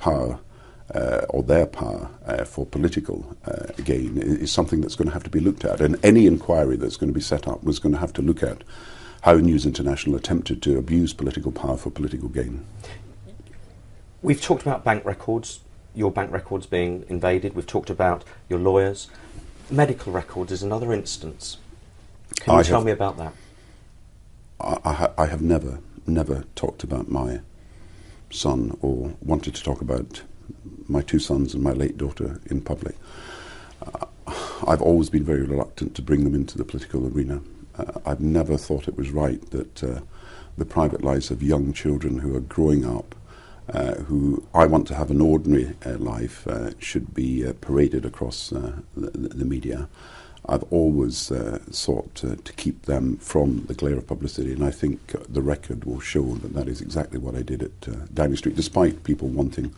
power or their power for political gain is something that's going to have to be looked at. And any inquiry that's going to be set up was going to have to look at how News International attempted to abuse political power for political gain. We've talked about bank records, your bank records being invaded. We've talked about your lawyers. Medical records is another instance. Can you tell me about that? I have never talked about my son or wanted to talk about my two sons and my late daughter in public. I've always been very reluctant to bring them into the political arena. I've never thought it was right that the private lives of young children who are growing up, who I want to have an ordinary life, should be paraded across the media. I've always sought to keep them from the glare of publicity, and I think the record will show that that is exactly what I did at Downing Street, despite people wanting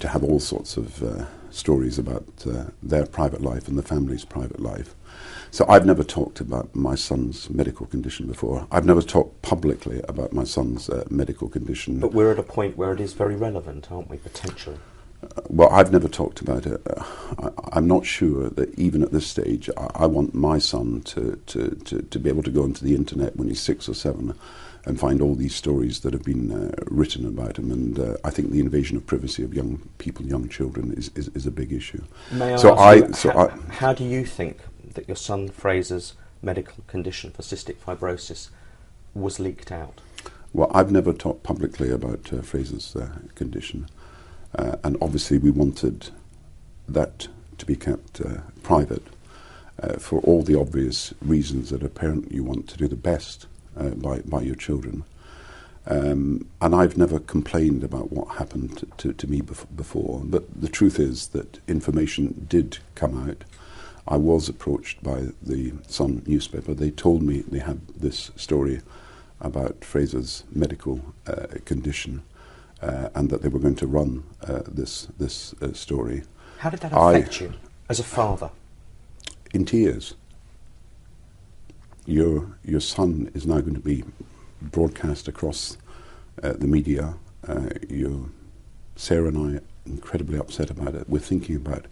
to have all sorts of stories about their private life and the family's private life. So I've never talked about my son's medical condition before. I've never talked publicly about my son's medical condition. But we're at a point where it is very relevant, aren't we, potentially? Well, I've never talked about it. I'm not sure that even at this stage I want my son to be able to go onto the internet when he's 6 or 7 and find all these stories that have been written about him. And I think the invasion of privacy of young people, young children, is a big issue. May I ask you, how do you think that your son Fraser's medical condition for cystic fibrosis was leaked out? Well, I've never talked publicly about Fraser's condition. And obviously we wanted that to be kept private for all the obvious reasons that a parent, you want to do the best by your children. And I've never complained about what happened to me before, but the truth is that information did come out. I was approached by the Sun newspaper. They told me they had this story about Fraser's medical condition. And that they were going to run this story. How did that affect you as a father? In tears. Your son is now going to be broadcast across the media. Sarah and I are incredibly upset about it. We're thinking about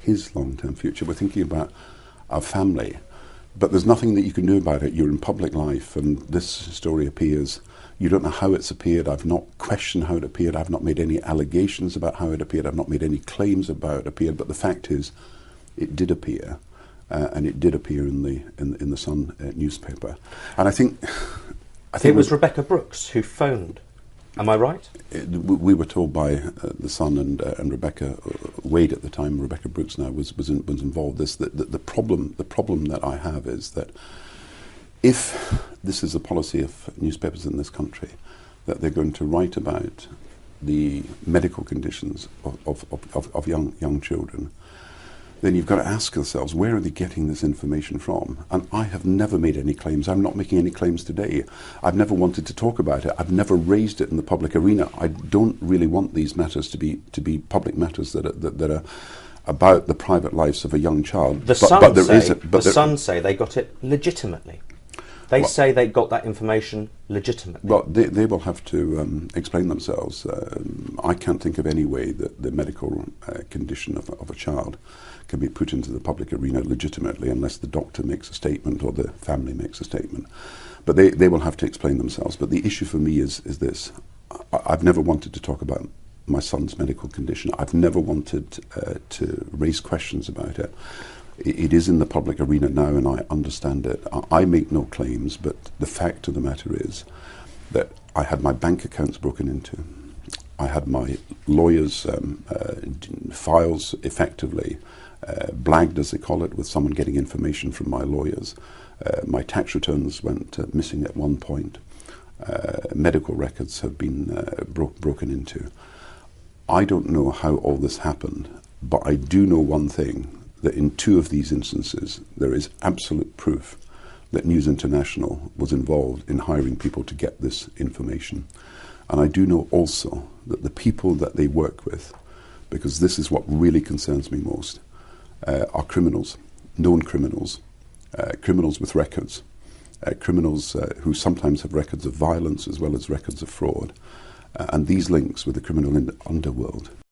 his long-term future. We're thinking about our family. But there's nothing that you can do about it. You're in public life, and this story appears. You don't know how it's appeared. I've not questioned how it appeared. I've not made any allegations about how it appeared. I've not made any claims about how it appeared. But the fact is, it did appear, and it did appear in the Sun newspaper. And I think it was Rebecca Brooks who phoned. Am I right? We were told by the Sun and Rebecca Wade at the time. Rebecca Brooks now was involved. The problem that I have is that if this is a policy of newspapers in this country, that they're going to write about the medical conditions of young children, then you've got to ask yourselves, where are they getting this information from? And I have never made any claims. I'm not making any claims today. I've never wanted to talk about it. I've never raised it in the public arena. I don't really want these matters to be public matters that are about the private lives of a young child. The Sun say they got it legitimately. They say they got that information legitimately. Well, they will have to explain themselves. I can't think of any way that the medical condition of a child can be put into the public arena legitimately unless the doctor makes a statement or the family makes a statement. But they will have to explain themselves. But the issue for me is this. I've never wanted to talk about my son's medical condition. I've never wanted to raise questions about it. It is in the public arena now, and I understand it. I make no claims, but the fact of the matter is that I had my bank accounts broken into. I had my lawyers' files effectively blagged, as they call it, with someone getting information from my lawyers. My tax returns went missing at one point. Medical records have been broken into. I don't know how all this happened, but I do know one thing, that in 2 of these instances there is absolute proof that News International was involved in hiring people to get this information. And I do know also that the people that they work with, because this is what really concerns me most, are criminals, known criminals, criminals with records, criminals who sometimes have records of violence as well as records of fraud. and these links with the criminal underworld